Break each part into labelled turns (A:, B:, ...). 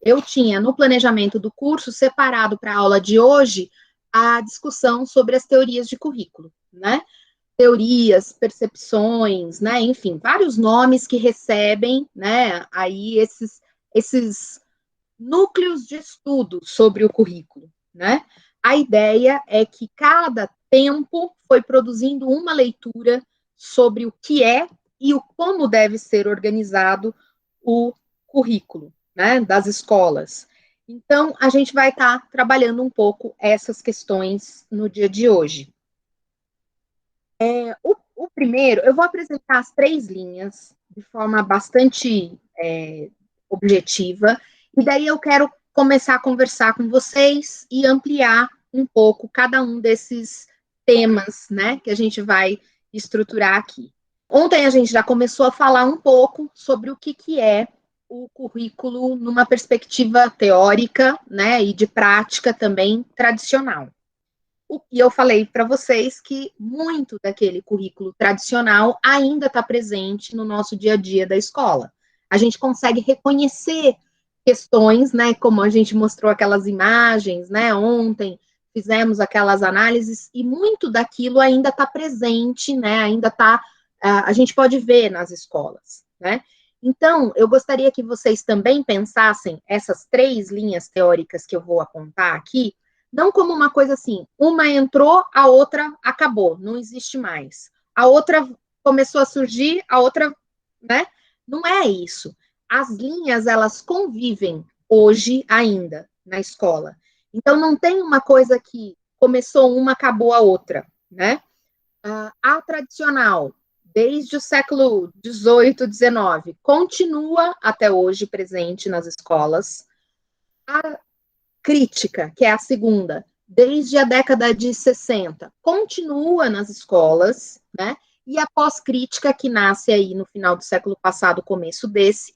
A: eu tinha no planejamento do curso separado para a aula de hoje a discussão sobre as teorias de currículo, né? Teorias, percepções, né? Enfim, vários nomes que recebem, né? Aí esses núcleos de estudo sobre o currículo, né? A ideia é que cada tempo foi produzindo uma leitura sobre o que é e o como deve ser organizado o currículo, né, das escolas. Então, a gente vai estar trabalhando um pouco essas questões no dia de hoje. O primeiro, eu vou apresentar as 3 linhas de forma bastante objetiva, e daí eu quero começar a conversar com vocês e ampliar um pouco cada um desses temas, né, que a gente vai estruturar aqui. Ontem a gente já começou a falar um pouco sobre o que é o currículo numa perspectiva teórica, né, e de prática também tradicional. E eu falei para vocês que muito daquele currículo tradicional ainda está presente no nosso dia a dia da escola. A gente consegue reconhecer questões, né, como a gente mostrou aquelas imagens, né, ontem fizemos aquelas análises, e muito daquilo ainda está presente, né, ainda está, a gente pode ver nas escolas, né. Então, eu gostaria que vocês também pensassem essas 3 linhas teóricas que eu vou apontar aqui, não como uma coisa assim, uma entrou, a outra acabou, não existe mais. A outra começou a surgir, a outra, né? Não é isso. As linhas, elas convivem hoje ainda na escola. Então, não tem uma coisa que começou uma, acabou a outra, né? A tradicional, desde o século XVIII, XIX, continua até hoje presente nas escolas. A crítica, que é a segunda, desde a década de 60, continua nas escolas, né? E a pós-crítica, que nasce aí no final do século passado, começo desse,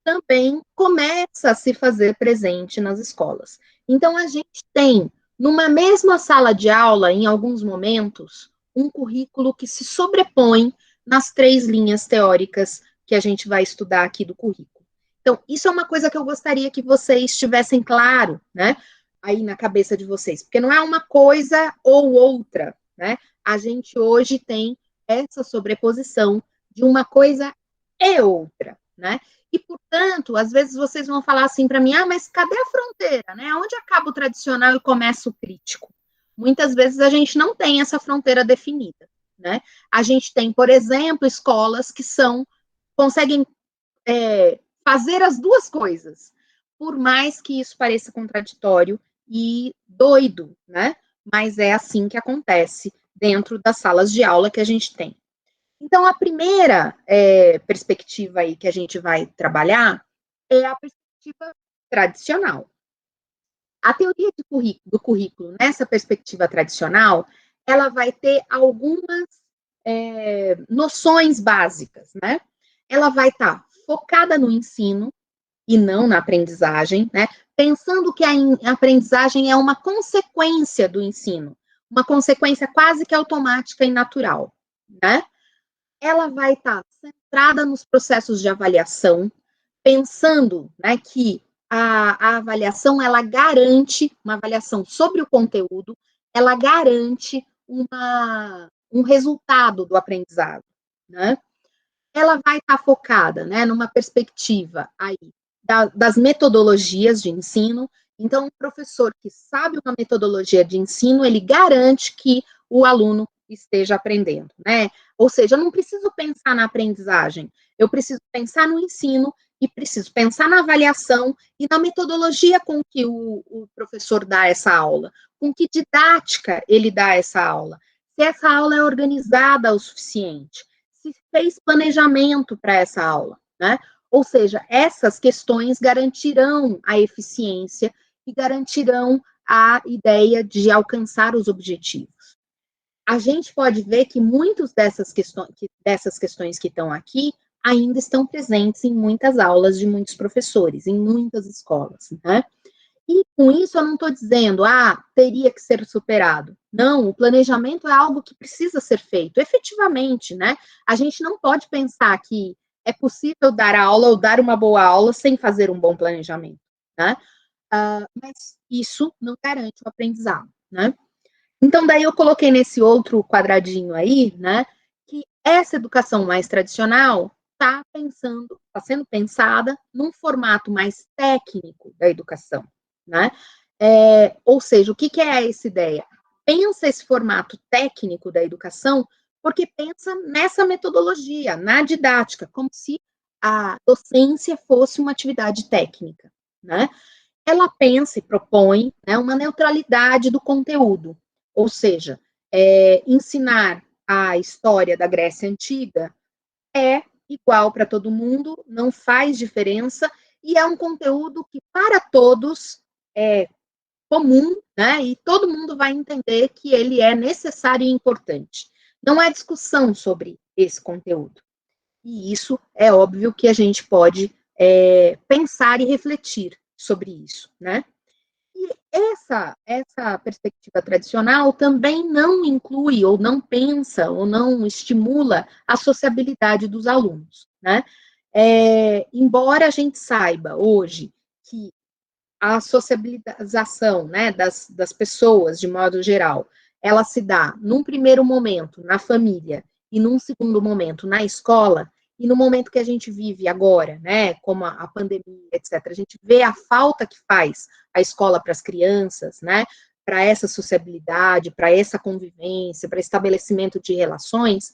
A: também começa a se fazer presente nas escolas. Então, a gente tem, numa mesma sala de aula, em alguns momentos, um currículo que se sobrepõe nas 3 linhas teóricas que a gente vai estudar aqui do currículo. Então, isso é uma coisa que eu gostaria que vocês tivessem claro, né, aí na cabeça de vocês, porque não é uma coisa ou outra, né? A gente hoje tem essa sobreposição de uma coisa e outra, né? E, portanto, às vezes vocês vão falar assim para mim, mas cadê a fronteira, né? Onde acaba o tradicional e começa o crítico? Muitas vezes a gente não tem essa fronteira definida, né? A gente tem, por exemplo, escolas que conseguem fazer as duas coisas, por mais que isso pareça contraditório e doido, né? Mas é assim que acontece dentro das salas de aula que a gente tem. Então, a primeira perspectiva aí que a gente vai trabalhar é a perspectiva tradicional. A teoria do currículo, nessa perspectiva tradicional, ela vai ter algumas noções básicas, né? Ela vai estar focada no ensino e não na aprendizagem, né? Pensando que a aprendizagem é uma consequência do ensino, uma consequência quase que automática e natural, né? Ela vai estar centrada nos processos de avaliação, pensando, né, que a avaliação, ela garante, uma avaliação sobre o conteúdo, ela garante um resultado do aprendizado, né? Ela vai estar focada, né, numa perspectiva aí das metodologias de ensino. Então, o professor que sabe uma metodologia de ensino, ele garante que o aluno esteja aprendendo, né? Ou seja, eu não preciso pensar na aprendizagem, eu preciso pensar no ensino e preciso pensar na avaliação e na metodologia com que o professor dá essa aula, com que didática ele dá essa aula, se essa aula é organizada o suficiente, se fez planejamento para essa aula, né? Ou seja, essas questões garantirão a eficiência e garantirão a ideia de alcançar os objetivos. A gente pode ver que muitas dessas questões que estão aqui ainda estão presentes em muitas aulas de muitos professores, em muitas escolas, né? E com isso eu não estou dizendo, teria que ser superado. Não, o planejamento é algo que precisa ser feito, efetivamente, né? A gente não pode pensar que é possível dar aula ou dar uma boa aula sem fazer um bom planejamento, né? Mas isso não garante o aprendizado, né? Então, daí eu coloquei nesse outro quadradinho aí, né, que essa educação mais tradicional está sendo pensada num formato mais técnico da educação, né? Ou seja, o que é essa ideia? Pensa esse formato técnico da educação, porque pensa nessa metodologia, na didática, como se a docência fosse uma atividade técnica, né? Ela pensa e propõe, né, uma neutralidade do conteúdo, ou seja, ensinar a história da Grécia Antiga é igual para todo mundo, não faz diferença, e é um conteúdo que, para todos, é comum, né, e todo mundo vai entender que ele é necessário e importante. Não há discussão sobre esse conteúdo. E isso é óbvio que a gente pode pensar e refletir sobre isso, né? E essa perspectiva tradicional também não inclui, ou não pensa, ou não estimula a sociabilidade dos alunos, né? Embora a gente saiba hoje que a sociabilização, né, das pessoas, de modo geral, ela se dá, num primeiro momento, na família, e num segundo momento, na escola, e no momento que a gente vive agora, né, como a pandemia, etc., a gente vê a falta que faz a escola para as crianças, né, para essa sociabilidade, para essa convivência, para estabelecimento de relações,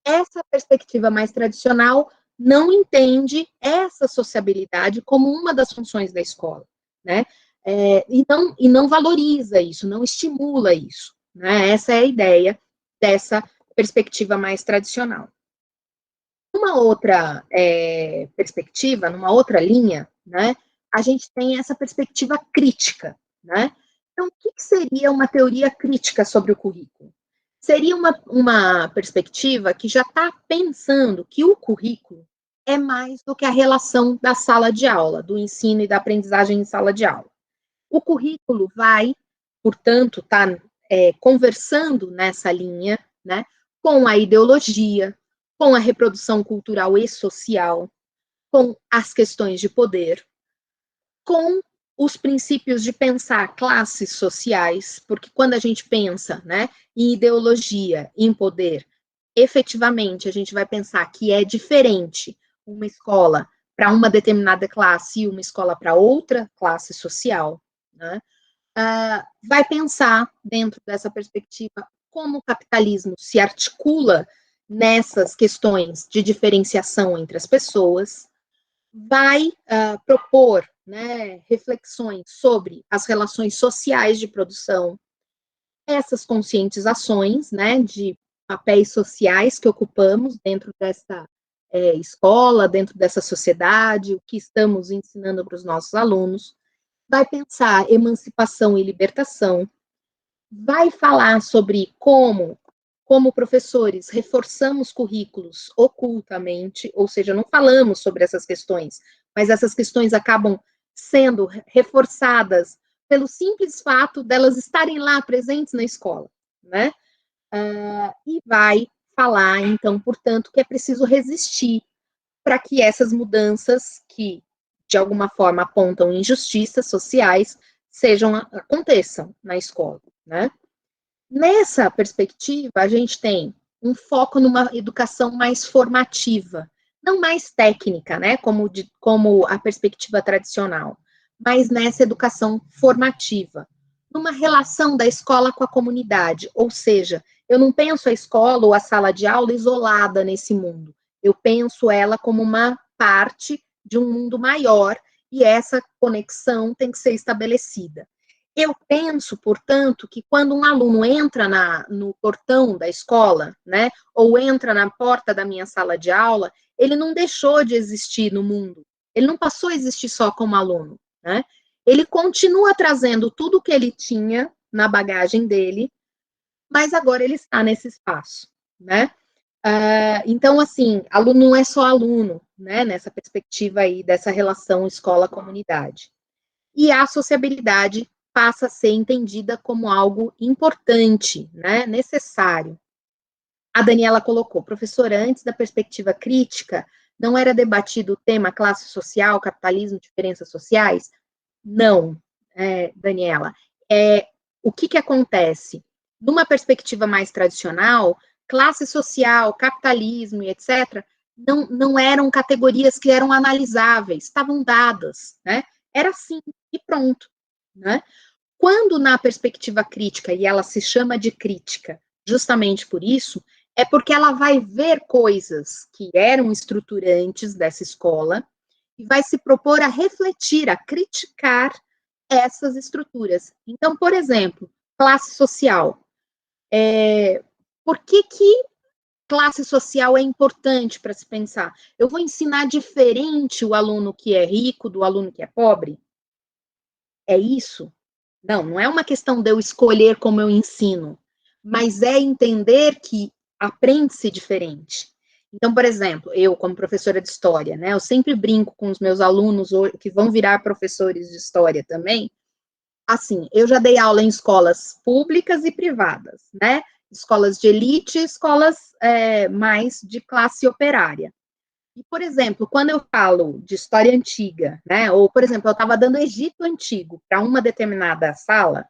A: essa perspectiva mais tradicional não entende essa sociabilidade como uma das funções da escola, né? E não valoriza isso, não estimula isso, né? Essa é a ideia dessa perspectiva mais tradicional. Uma outra perspectiva, numa outra linha, né, a gente tem essa perspectiva crítica, né? Então, o que seria uma teoria crítica sobre o currículo? Seria uma perspectiva que já está pensando que o currículo é mais do que a relação da sala de aula, do ensino e da aprendizagem em sala de aula. O currículo vai, portanto, estar conversando nessa linha, né, com a ideologia, com a reprodução cultural e social, com as questões de poder, com os princípios de pensar classes sociais, porque quando a gente pensa, né, em ideologia, em poder, efetivamente a gente vai pensar que é diferente uma escola para uma determinada classe e uma escola para outra classe social, né? Vai pensar dentro dessa perspectiva como o capitalismo se articula nessas questões de diferenciação entre as pessoas, vai propor, né, reflexões sobre as relações sociais de produção, essas conscientizações, né, de papéis sociais que ocupamos dentro dessa escola, dentro dessa sociedade, o que estamos ensinando para os nossos alunos, vai pensar emancipação e libertação, vai falar sobre como professores, reforçamos currículos ocultamente, ou seja, não falamos sobre essas questões, mas essas questões acabam sendo reforçadas pelo simples fato delas estarem lá presentes na escola, né? E vai falar, então, portanto, que é preciso resistir para que essas mudanças que, de alguma forma, apontam injustiças sociais, aconteçam na escola, né? Nessa perspectiva, a gente tem um foco numa educação mais formativa, não mais técnica, né, como a perspectiva tradicional, mas nessa educação formativa, numa relação da escola com a comunidade, ou seja, eu não penso a escola ou a sala de aula isolada nesse mundo, eu penso ela como uma parte de um mundo maior, e essa conexão tem que ser estabelecida. Eu penso, portanto, que quando um aluno entra no portão da escola, né, ou entra na porta da minha sala de aula, ele não deixou de existir no mundo. Ele não passou a existir só como aluno, né? Ele continua trazendo tudo o que ele tinha na bagagem dele, mas agora ele está nesse espaço, né? Então, assim, aluno não é só aluno, né? Nessa perspectiva aí dessa relação escola-comunidade. E a sociabilidade passa a ser entendida como algo importante, né, necessário. A Daniela colocou, professora, antes da perspectiva crítica, Não era debatido o tema classe social, capitalismo, diferenças sociais? Não, Daniela. O que acontece? Numa perspectiva mais tradicional, classe social, capitalismo e etc., não eram categorias que eram analisáveis, estavam dadas, né? Era assim, e pronto, né? Quando na perspectiva crítica, e ela se chama de crítica justamente por isso, é porque ela vai ver coisas que eram estruturantes dessa escola e vai se propor a refletir, a criticar essas estruturas. Então, por exemplo, classe social. Por que classe social é importante para se pensar? Eu vou ensinar diferente o aluno que é rico do aluno que é pobre? É isso? Não é uma questão de eu escolher como eu ensino, mas é entender que aprende-se diferente. Então, por exemplo, eu, como professora de história, né, eu sempre brinco com os meus alunos que vão virar professores de história também. Assim, eu já dei aula em escolas públicas e privadas, né? Escolas de elite e escolas mais de classe operária. E, por exemplo, quando eu falo de história antiga, né? Ou, por exemplo, eu estava dando Egito Antigo para uma determinada sala,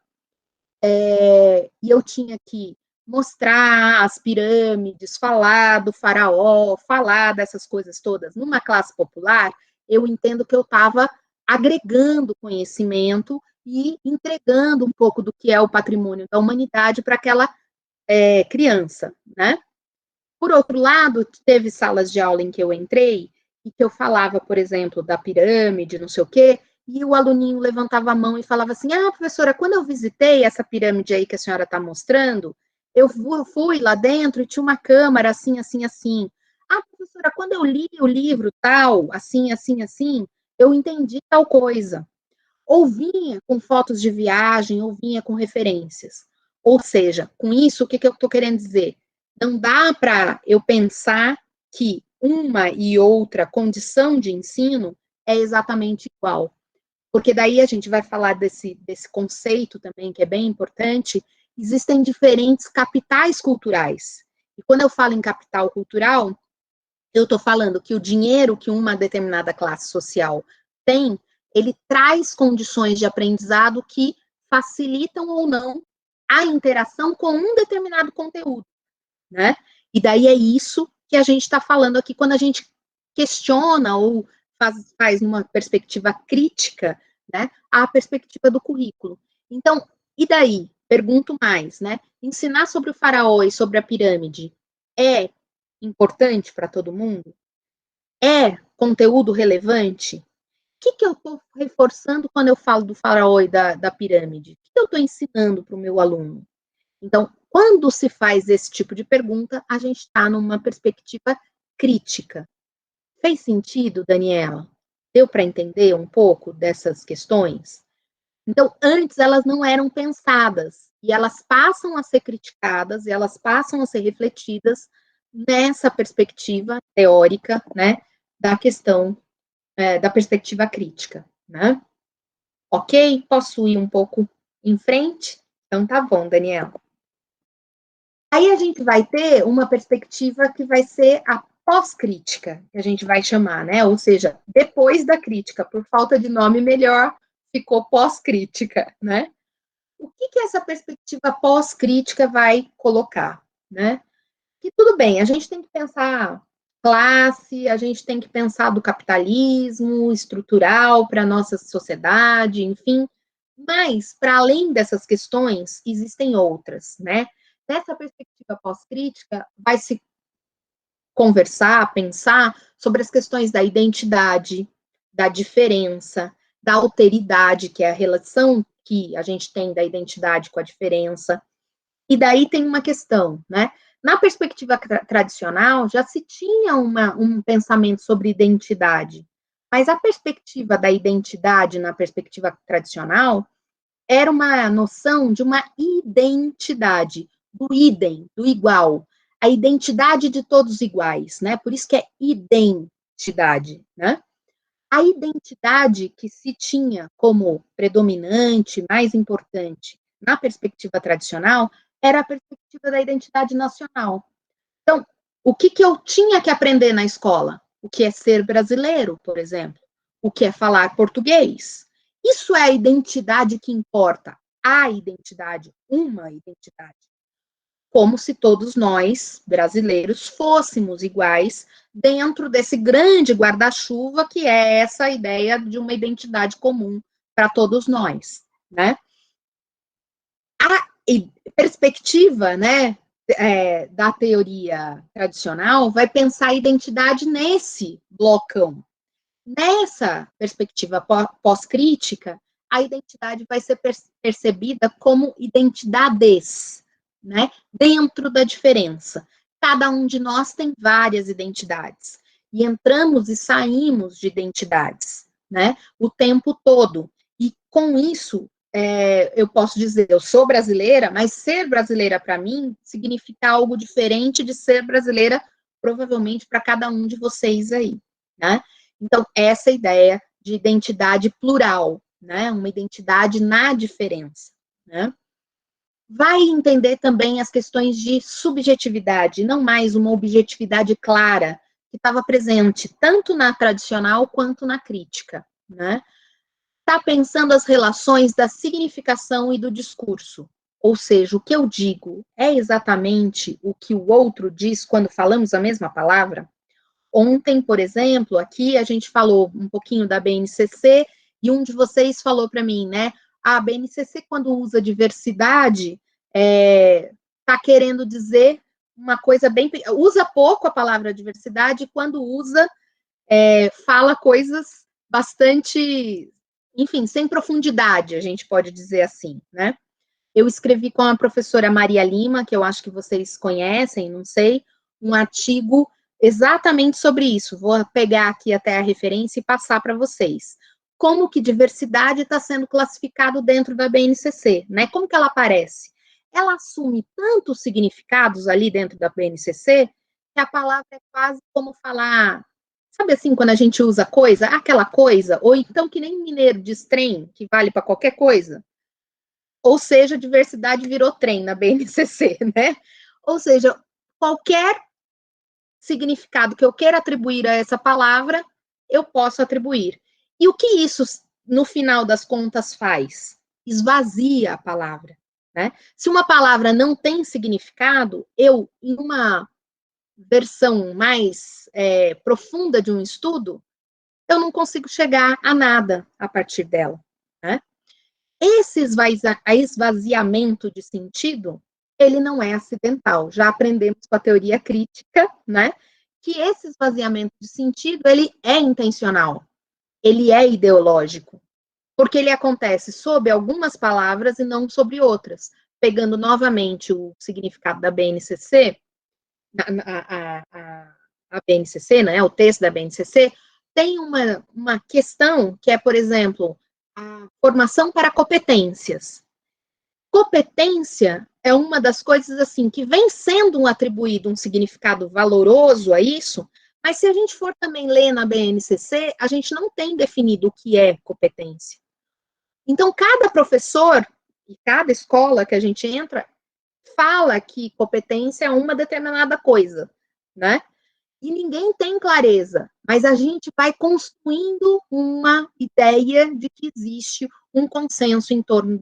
A: e eu tinha que mostrar as pirâmides, falar do faraó, falar dessas coisas todas numa classe popular, eu entendo que eu estava agregando conhecimento e entregando um pouco do que é o patrimônio da humanidade para aquela criança, né? Por outro lado, teve salas de aula em que eu entrei e que eu falava, por exemplo, da pirâmide, não sei o quê, e o aluninho levantava a mão e falava assim: ah, professora, quando eu visitei essa pirâmide aí que a senhora está mostrando, eu fui lá dentro e tinha uma câmara assim, assim, assim. Ah, professora, quando eu li o livro tal, assim, assim, assim, eu entendi tal coisa. Ou vinha com fotos de viagem, ou vinha com referências. Ou seja, com isso, o que eu estou querendo dizer? Não dá para eu pensar que uma e outra condição de ensino é exatamente igual. Porque daí a gente vai falar desse conceito também, que é bem importante. Existem diferentes capitais culturais. E quando eu falo em capital cultural, eu estou falando que o dinheiro que uma determinada classe social tem, ele traz condições de aprendizado que facilitam ou não a interação com um determinado conteúdo, né? E daí é isso que a gente está falando aqui quando a gente questiona ou faz uma perspectiva crítica, né, a perspectiva do currículo. Então, e daí? Pergunto mais, né? Ensinar sobre o faraó e sobre a pirâmide é importante para todo mundo? É conteúdo relevante? O que eu estou reforçando quando eu falo do faraó e da pirâmide? O que eu estou ensinando para o meu aluno? Então, quando se faz esse tipo de pergunta, a gente está numa perspectiva crítica. Fez sentido, Daniela? Deu para entender um pouco dessas questões? Então, antes elas não eram pensadas, e elas passam a ser criticadas, e elas passam a ser refletidas nessa perspectiva teórica, né, da questão, da perspectiva crítica, né? Ok? Posso ir um pouco em frente? Então, tá bom, Daniela. Aí a gente vai ter uma perspectiva que vai ser a pós-crítica, que a gente vai chamar, né? Ou seja, depois da crítica, por falta de nome melhor, ficou pós-crítica, né? O que essa perspectiva pós-crítica vai colocar, né? Que tudo bem, a gente tem que pensar classe, a gente tem que pensar do capitalismo estrutural para a nossa sociedade, enfim, mas, para além dessas questões, existem outras, né? Nessa perspectiva pós-crítica, vai se conversar, pensar sobre as questões da identidade, da diferença, da alteridade, que é a relação que a gente tem da identidade com a diferença. E daí tem uma questão, né? Na perspectiva tradicional, já se tinha um pensamento sobre identidade, mas a perspectiva da identidade na perspectiva tradicional era uma noção de uma identidade, do idem, do igual, a identidade de todos iguais, né? Por isso que é identidade, né? A identidade que se tinha como predominante, mais importante, na perspectiva tradicional, era a perspectiva da identidade nacional. Então, o que eu tinha que aprender na escola? o que é ser brasileiro, por exemplo, o que é falar português. Isso é a identidade que importa, a identidade, uma identidade. Como se todos nós, brasileiros, fôssemos iguais dentro desse grande guarda-chuva que é essa ideia de uma identidade comum para todos nós, né? A perspectiva, né, da teoria tradicional vai pensar a identidade nesse blocão. Nessa perspectiva pós-crítica, a identidade vai ser percebida como identidades, né, dentro da diferença. Cada um de nós tem várias identidades, e entramos e saímos de identidades, né, o tempo todo. E com isso, eu posso dizer, eu sou brasileira, mas ser brasileira para mim significa algo diferente de ser brasileira, provavelmente, para cada um de vocês aí, né? Então, essa ideia de identidade plural, né? Uma identidade na diferença, né? Vai entender também as questões de subjetividade, não mais uma objetividade clara, que estava presente tanto na tradicional quanto na crítica, né? Está pensando as relações da significação e do discurso. Ou seja, o que eu digo é exatamente o que o outro diz quando falamos a mesma palavra? Ontem, por exemplo, aqui a gente falou um pouquinho da BNCC e um de vocês falou para mim, né? A BNCC, quando usa diversidade, está querendo dizer uma coisa bem... Usa pouco a palavra diversidade e quando usa, fala coisas bastante, enfim, sem profundidade, a gente pode dizer assim, né? Eu escrevi com a professora Maria Lima, que eu acho que vocês conhecem, não sei, um artigo exatamente sobre isso. Vou pegar aqui até a referência e passar para vocês. Como que diversidade está sendo classificado dentro da BNCC, né? Como que ela aparece? Ela assume tantos significados ali dentro da BNCC que a palavra é quase como falar, sabe assim, quando a gente usa coisa, aquela coisa, ou então que nem mineiro diz trem, que vale para qualquer coisa. Ou seja, diversidade virou trem na BNCC, né? Ou seja, qualquer significado que eu queira atribuir a essa palavra, eu posso atribuir. E o que isso, no final das contas, faz? Esvazia a palavra, né? Se uma palavra não tem significado, eu, em uma versão mais profunda de um estudo, eu não consigo chegar a nada a partir dela, né? Esse esvaziamento de sentido, ele não é acidental. Já aprendemos com a teoria crítica, né, que esse esvaziamento de sentido, ele é intencional, ele é ideológico, porque ele acontece sobre algumas palavras e não sobre outras. Pegando novamente o significado da BNCC, a BNCC, né, o texto da BNCC, tem uma questão que é, por exemplo, a formação para competências. Competência é uma das coisas assim que vem sendo atribuído um significado valoroso a isso, mas se a gente for também ler na BNCC, a gente não tem definido o que é competência. Então, cada professor e cada escola que a gente entra fala que competência é uma determinada coisa, né? E ninguém tem clareza, mas a gente vai construindo uma ideia de que existe um consenso em torno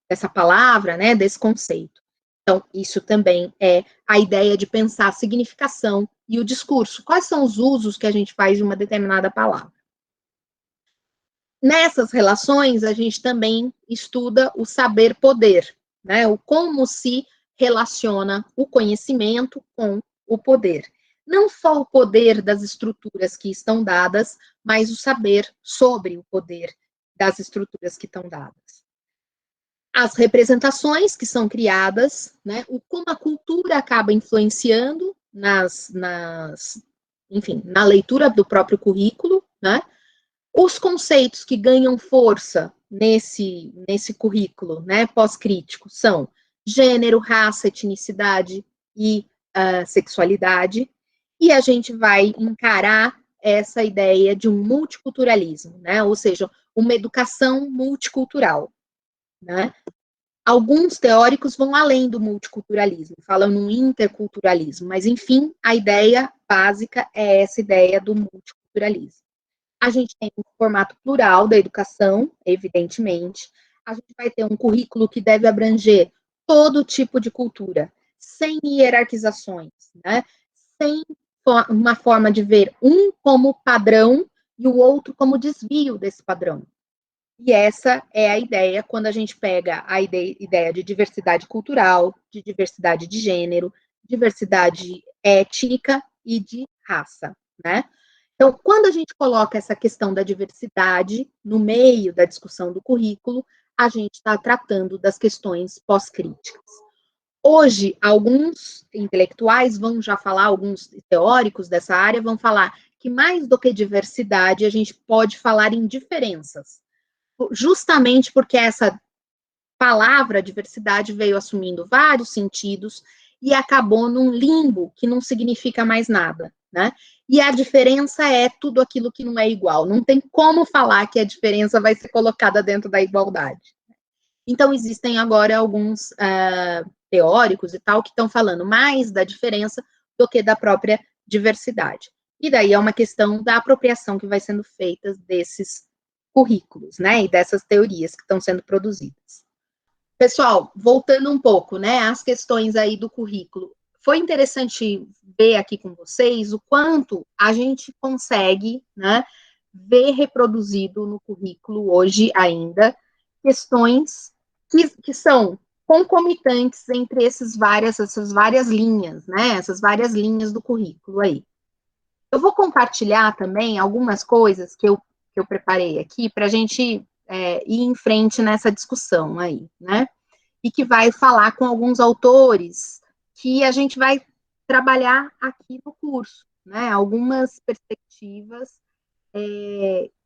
A: dessa palavra, né, desse conceito. Então, isso também é a ideia de pensar a significação e o discurso. Quais são os usos que a gente faz de uma determinada palavra? Nessas relações, a gente também estuda o saber-poder, né, o como se relaciona o conhecimento com o poder. Não só o poder das estruturas que estão dadas, mas o saber sobre o poder das estruturas que estão dadas. As representações que são criadas, né, como a cultura acaba influenciando enfim, na leitura do próprio currículo, né? Os conceitos que ganham força nesse currículo, né, pós-crítico, são gênero, raça, etnicidade e sexualidade, e a gente vai encarar essa ideia de um multiculturalismo, né, ou seja, uma educação multicultural, né. Alguns teóricos vão além do multiculturalismo, falam no interculturalismo, mas, enfim, a ideia básica é essa ideia do multiculturalismo. A gente tem um formato plural da educação, evidentemente. A gente vai ter um currículo que deve abranger todo tipo de cultura, sem hierarquizações, né? Sem uma forma de ver um como padrão e o outro como desvio desse padrão. E essa é a ideia quando a gente pega a ideia de diversidade cultural, de diversidade de gênero, diversidade étnica e de raça, né? Então, quando a gente coloca essa questão da diversidade no meio da discussão do currículo, a gente está tratando das questões pós-críticas. Hoje, alguns intelectuais vão já falar, alguns teóricos dessa área vão falar que mais do que diversidade, a gente pode falar em diferenças, justamente porque essa palavra diversidade veio assumindo vários sentidos e acabou num limbo que não significa mais nada, né? E a diferença é tudo aquilo que não é igual. Não tem como falar que a diferença vai ser colocada dentro da igualdade. Então, existem agora alguns teóricos e tal que estão falando mais da diferença do que da própria diversidade. E daí é uma questão da apropriação que vai sendo feita desses currículos, né, e dessas teorias que estão sendo produzidas. Pessoal, voltando um pouco, né, às questões aí do currículo, foi interessante ver aqui com vocês o quanto a gente consegue, né, ver reproduzido no currículo hoje ainda questões que são concomitantes entre essas várias linhas, né, essas várias linhas do currículo aí. Eu vou compartilhar também algumas coisas que eu preparei aqui para a gente ir em frente nessa discussão aí, né? E que vai falar com alguns autores que a gente vai trabalhar aqui no curso, né? Algumas perspectivas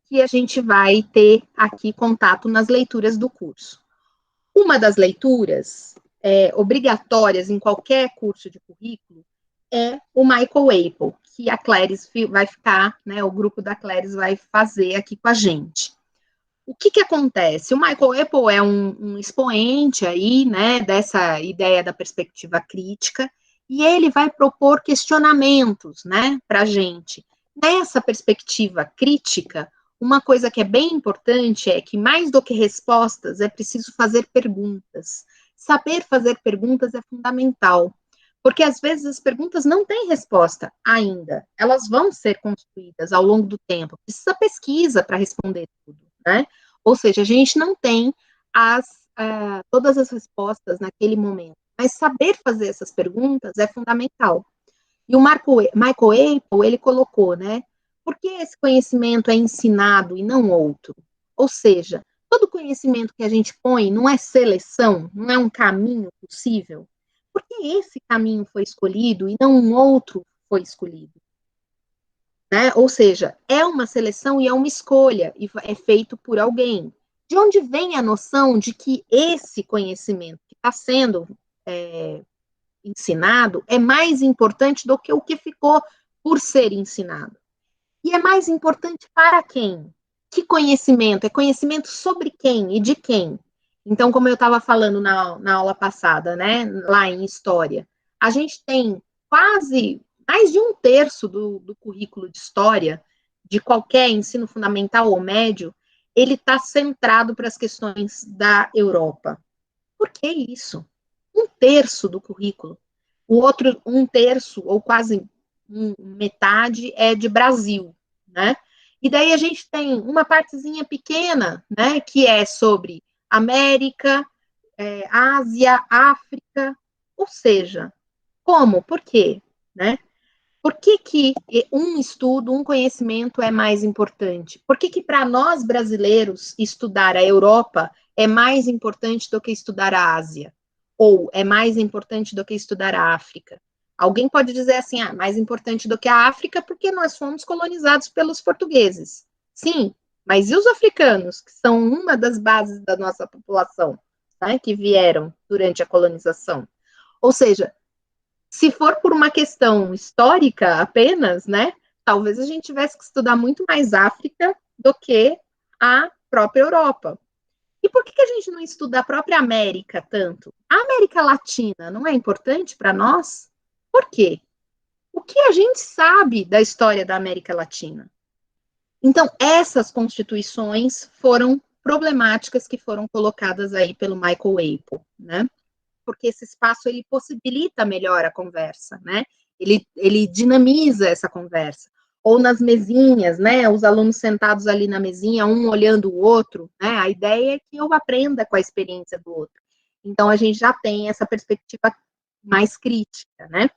A: que a gente vai ter aqui contato nas leituras do curso. Uma das leituras obrigatórias em qualquer curso de currículo é o Michael Apple, que a Clarice vai ficar, né, o grupo da Clarice vai fazer aqui com a gente. O que acontece? O Michael Apple é um expoente aí, né, dessa ideia da perspectiva crítica, e ele vai propor questionamentos, né, para a gente. Nessa perspectiva crítica, uma coisa que é bem importante é que, mais do que respostas, é preciso fazer perguntas. Saber fazer perguntas é fundamental, porque às vezes as perguntas não têm resposta ainda, elas vão ser construídas ao longo do tempo, precisa pesquisa para responder tudo, né? Ou seja, a gente não tem todas as respostas naquele momento, mas saber fazer essas perguntas é fundamental. E o Michael Apple, ele colocou, né, por que esse conhecimento é ensinado e não outro? Ou seja, todo conhecimento que a gente põe não é seleção, não é um caminho possível? Por que esse caminho foi escolhido e não um outro foi escolhido? Né? Ou seja, é uma seleção e é uma escolha, e é feito por alguém. De onde vem a noção de que esse conhecimento que está sendo ensinado é mais importante do que o que ficou por ser ensinado? E é mais importante para quem? Que conhecimento? É conhecimento sobre quem e de quem? Então, como eu estava falando na aula passada, né, lá em História, a gente tem quase mais de um terço do currículo de História, de qualquer ensino fundamental ou médio, ele está centrado para as questões da Europa. Por que isso? Um terço do currículo. O outro, um terço, ou quase metade, é de Brasil, né? E daí a gente tem uma partezinha pequena, né, que é sobre América, Ásia, África, ou seja, como? Por quê? Né? Por que um estudo, um conhecimento é mais importante? Por que para nós brasileiros estudar a Europa é mais importante do que estudar a Ásia? Ou é mais importante do que estudar a África? Alguém pode dizer assim, mais importante do que a África porque nós fomos colonizados pelos portugueses. Sim, mas e os africanos, que são uma das bases da nossa população, né, que vieram durante a colonização? Ou seja, se for por uma questão histórica apenas, né, talvez a gente tivesse que estudar muito mais África do que a própria Europa. E por que a gente não estuda a própria América tanto? A América Latina não é importante para nós? Por quê? O que a gente sabe da história da América Latina? Então, essas constituições foram problemáticas que foram colocadas aí pelo Michael Apple, né? Porque esse espaço, ele possibilita melhor a conversa, né? Ele dinamiza essa conversa. Ou nas mesinhas, né? Os alunos sentados ali na mesinha, um olhando o outro, né? A ideia é que eu aprenda com a experiência do outro. Então, a gente já tem essa perspectiva mais crítica, né?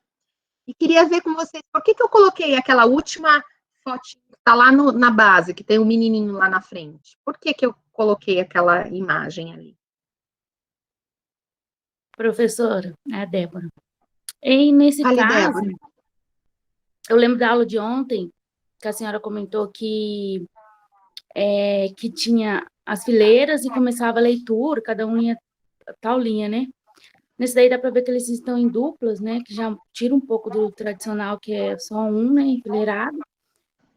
A: E queria ver com vocês, por que eu coloquei aquela última fotinho que está lá na base, que tem um menininho lá na frente? Por que eu coloquei aquela imagem ali?
B: Professora, é a Débora. E nesse
A: Fale,
B: caso,
A: Débora.
B: eu lembro da aula de ontem, que a senhora comentou que tinha as fileiras e começava a leitura, cada um ia tal linha, né? Nesse daí dá para ver que eles estão em duplas, né? Que já tira um pouco do tradicional, que é só um, né? Enfileirado.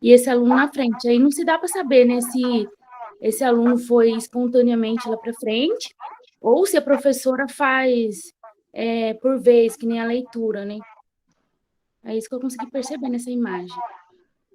B: E esse aluno na frente. Aí não se dá para saber, né? Se esse aluno foi espontaneamente lá para frente, ou se a professora faz por vez, que nem a leitura, né? É isso que eu consegui perceber nessa imagem.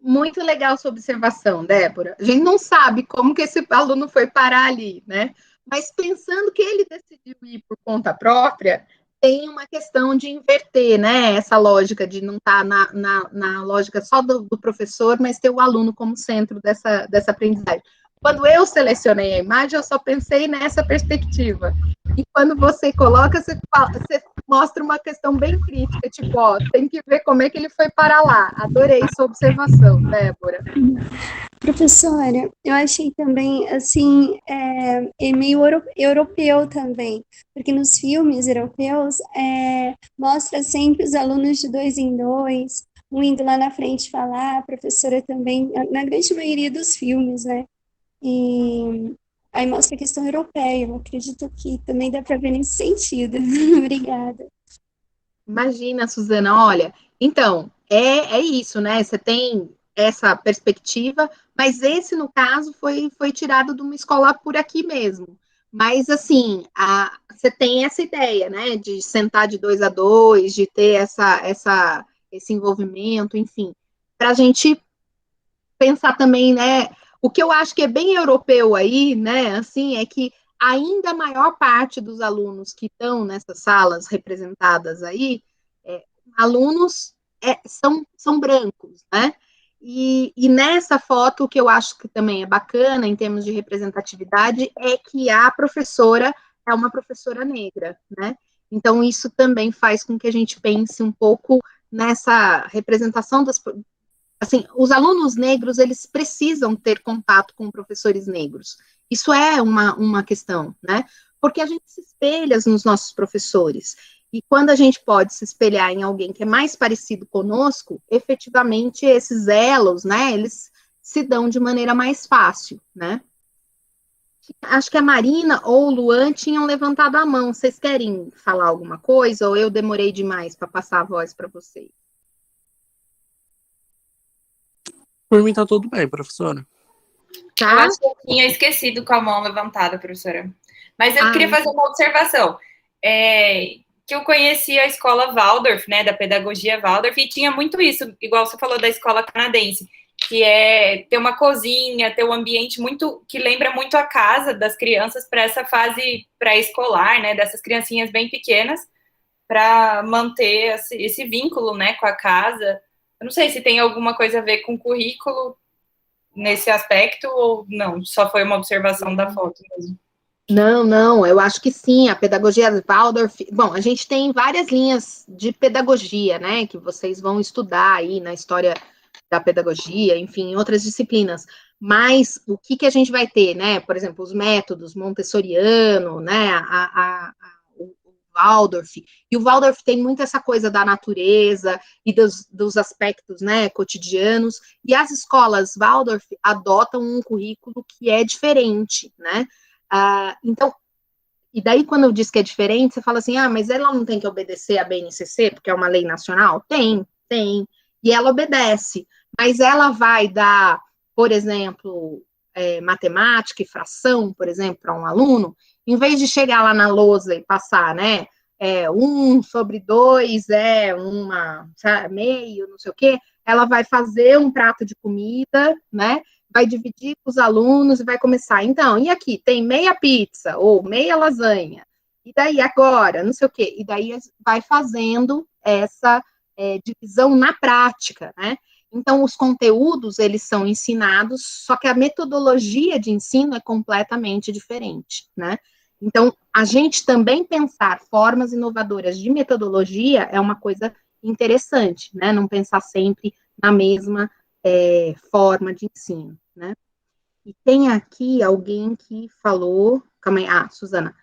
A: Muito legal sua observação, Débora. A gente não sabe como que esse aluno foi parar ali, né? Mas pensando que ele decidiu ir por conta própria, tem uma questão de inverter, né? Essa lógica de não estar na lógica só do professor, mas ter o aluno como centro dessa aprendizagem. Quando eu selecionei a imagem, eu só pensei nessa perspectiva. E quando você coloca, você mostra uma questão bem crítica, tipo, ó, tem que ver como é que ele foi para lá. Adorei sua observação, Débora.
C: Professora, eu achei também, assim, meio europeu também, porque nos filmes europeus mostra sempre os alunos de dois em dois, um indo lá na frente falar, a professora também, na grande maioria dos filmes, né? E aí mostra a questão europeia, eu acredito que também dá para ver nesse sentido. Obrigada.
A: Imagina, Suzana, olha, então, é isso, né? Você tem essa perspectiva, mas esse, no caso, foi tirado de uma escola por aqui mesmo. Mas, assim, você tem essa ideia, né? De sentar de 2 a 2, de ter esse envolvimento, enfim, para a gente pensar também, né? O que eu acho que é bem europeu aí, né? Assim, é que ainda a maior parte dos alunos que estão nessas salas representadas aí, alunos são brancos, né? E nessa foto, o que eu acho que também é bacana em termos de representatividade é que a professora é uma professora negra, né? Então, isso também faz com que a gente pense um pouco nessa representação assim, os alunos negros, eles precisam ter contato com professores negros. Isso é uma questão, né? Porque a gente se espelha nos nossos professores. E quando a gente pode se espelhar em alguém que é mais parecido conosco, efetivamente esses elos, né, eles se dão de maneira mais fácil, né? Acho que a Marina ou o Luan tinham levantado a mão. Vocês querem falar alguma coisa ou eu demorei demais para passar a voz para vocês?
D: Por mim tá tudo bem, professora.
A: Tá?
E: Eu acho que eu tinha esquecido com a mão levantada, professora. Mas eu queria fazer uma observação. Que eu conheci a escola Waldorf, né, da pedagogia Waldorf, e tinha muito isso, igual você falou da escola canadense, que é ter uma cozinha, ter um ambiente muito que lembra muito a casa das crianças para essa fase pré-escolar, né, dessas criancinhas bem pequenas, para manter esse vínculo, né, com a casa. Eu não sei se tem alguma coisa a ver com o currículo nesse aspecto ou não, só foi uma observação da foto mesmo.
A: Não, eu acho que sim, a pedagogia Waldorf, bom, a gente tem várias linhas de pedagogia, né, que vocês vão estudar aí na história da pedagogia, enfim, em outras disciplinas, mas o que a gente vai ter, né, por exemplo, os métodos montessoriano, né, o Waldorf, e o Waldorf tem muito essa coisa da natureza e dos aspectos, né, cotidianos, e as escolas Waldorf adotam um currículo que é diferente, né, então, e daí quando eu disse que é diferente, você fala assim, mas ela não tem que obedecer a BNCC, porque é uma lei nacional? Tem, e ela obedece, mas ela vai dar, por exemplo, matemática e fração, por exemplo, para um aluno, em vez de chegar lá na lousa e passar, né, 1/2 meio, não sei o quê, ela vai fazer um prato de comida, né, vai dividir com os alunos e vai começar. Então, e aqui, tem meia pizza ou meia lasanha, e daí agora, não sei o quê, e daí vai fazendo essa divisão na prática, né? Então, os conteúdos, eles são ensinados, só que a metodologia de ensino é completamente diferente, né? Então, a gente também pensar formas inovadoras de metodologia é uma coisa interessante, né? Não pensar sempre na mesma forma de ensino, né? E tem aqui alguém que falou, calma aí, Suzana,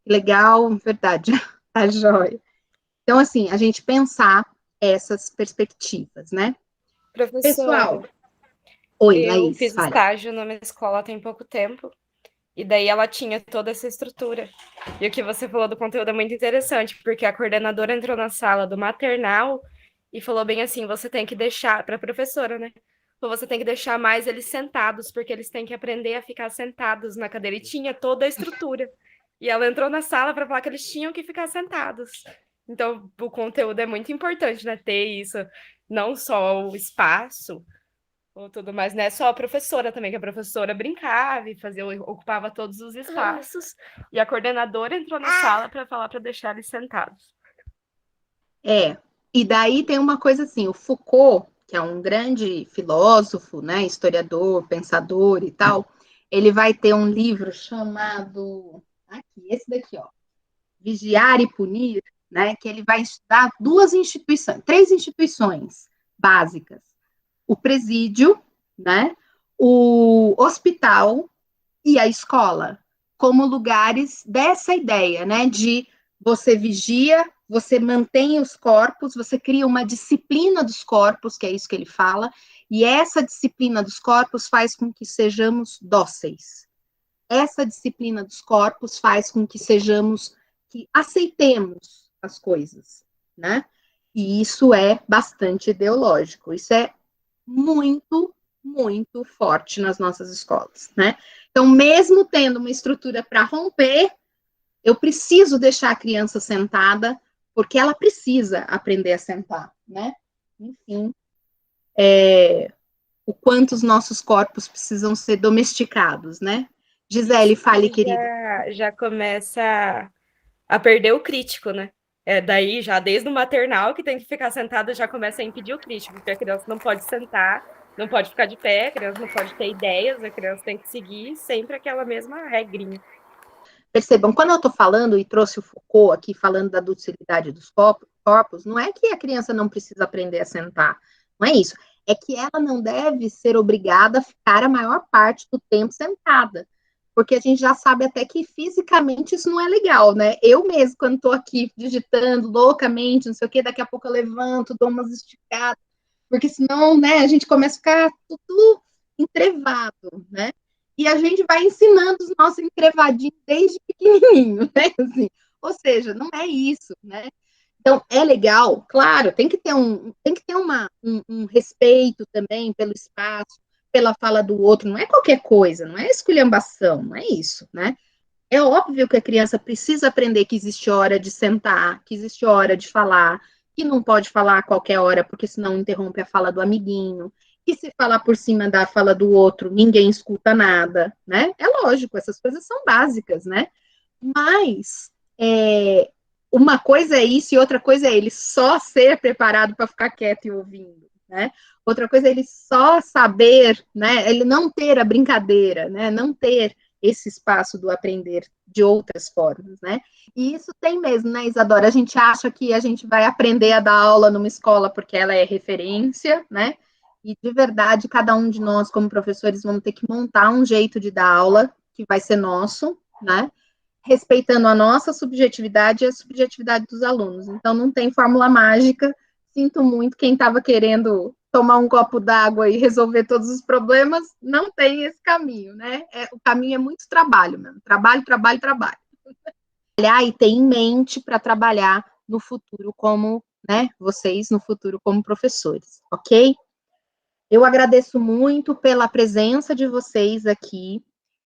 A: legal, verdade, tá joia. Então, assim, a gente pensar essas perspectivas, né?
F: Professora,
A: pessoal, oi,
F: eu
A: Laís,
F: fiz
A: fale.
F: estágio numa escola tem pouco tempo, e daí ela tinha toda essa estrutura. E o que você falou do conteúdo é muito interessante, porque a coordenadora entrou na sala do maternal e falou bem assim, você tem que deixar, para a professora, né? Você tem que deixar mais eles sentados, porque eles têm que aprender a ficar sentados na cadeira. E tinha toda a estrutura. E ela entrou na sala para falar que eles tinham que ficar sentados. Então, o conteúdo é muito importante, né? Ter isso, não só o espaço, ou tudo mais, né? Só a professora também, que a professora brincava e ocupava todos os espaços, e a coordenadora entrou na sala para falar para deixar eles sentados.
A: E daí tem uma coisa assim, o Foucault, que é um grande filósofo, né, historiador, pensador e tal, ele vai ter um livro chamado, aqui, esse daqui, ó, Vigiar e Punir, né, que ele vai estudar três instituições básicas, o presídio, né, o hospital e a escola, como lugares dessa ideia, né, de você vigia, você mantém os corpos, você cria uma disciplina dos corpos, que é isso que ele fala, e essa disciplina dos corpos faz com que sejamos dóceis. Essa disciplina dos corpos faz com que que aceitemos as coisas, né? E isso é bastante ideológico, isso é muito, muito forte nas nossas escolas, né? Então, mesmo tendo uma estrutura para romper, eu preciso deixar a criança sentada, porque ela precisa aprender a sentar, né? Enfim, o quanto os nossos corpos precisam ser domesticados, né? Gisele, fale, querida.
F: Já começa a perder o crítico, né? Daí, já desde o maternal, que tem que ficar sentada, já começa a impedir o crítico, porque a criança não pode sentar, não pode ficar de pé, a criança não pode ter ideias, a criança tem que seguir sempre aquela mesma regrinha.
A: Percebam, quando eu estou falando, e trouxe o Foucault aqui, falando da docilidade dos corpos, não é que a criança não precisa aprender a sentar, não é isso. É que ela não deve ser obrigada a ficar a maior parte do tempo sentada, porque a gente já sabe até que fisicamente isso não é legal, né? Eu mesmo, quando estou aqui digitando loucamente, não sei o quê, daqui a pouco eu levanto, dou umas esticadas, porque senão, né, a gente começa a ficar tudo entrevado, né? E a gente vai ensinando os nossos entrevadinhos desde pequenininho, né? Assim, ou seja, não é isso, né? Então, é legal, claro, tem que ter um respeito também pelo espaço, pela fala do outro, não é qualquer coisa, não é esculhambação, não é isso, né? É óbvio que a criança precisa aprender que existe hora de sentar, que existe hora de falar, que não pode falar a qualquer hora, porque senão interrompe a fala do amiguinho, que se falar por cima da fala do outro, ninguém escuta nada, né? É lógico, essas coisas são básicas, né? Mas uma coisa é isso e outra coisa é ele só ser preparado para ficar quieto e ouvindo, né? Outra coisa é ele só saber, né? Ele não ter a brincadeira, né? Não ter esse espaço do aprender de outras formas, né? E isso tem mesmo, né, Isadora? A gente acha que a gente vai aprender a dar aula numa escola porque ela é referência, né? E de verdade, cada um de nós, como professores, vamos ter que montar um jeito de dar aula que vai ser nosso, né? Respeitando a nossa subjetividade e a subjetividade dos alunos. Então, não tem fórmula mágica. Sinto muito quem estava querendo tomar um copo d'água e resolver todos os problemas, não tem esse caminho, né? O caminho é muito trabalho mesmo. Trabalho, trabalho, trabalho. Trabalhar e ter em mente para trabalhar no futuro como, né, vocês no futuro como professores, ok? Eu agradeço muito pela presença de vocês aqui.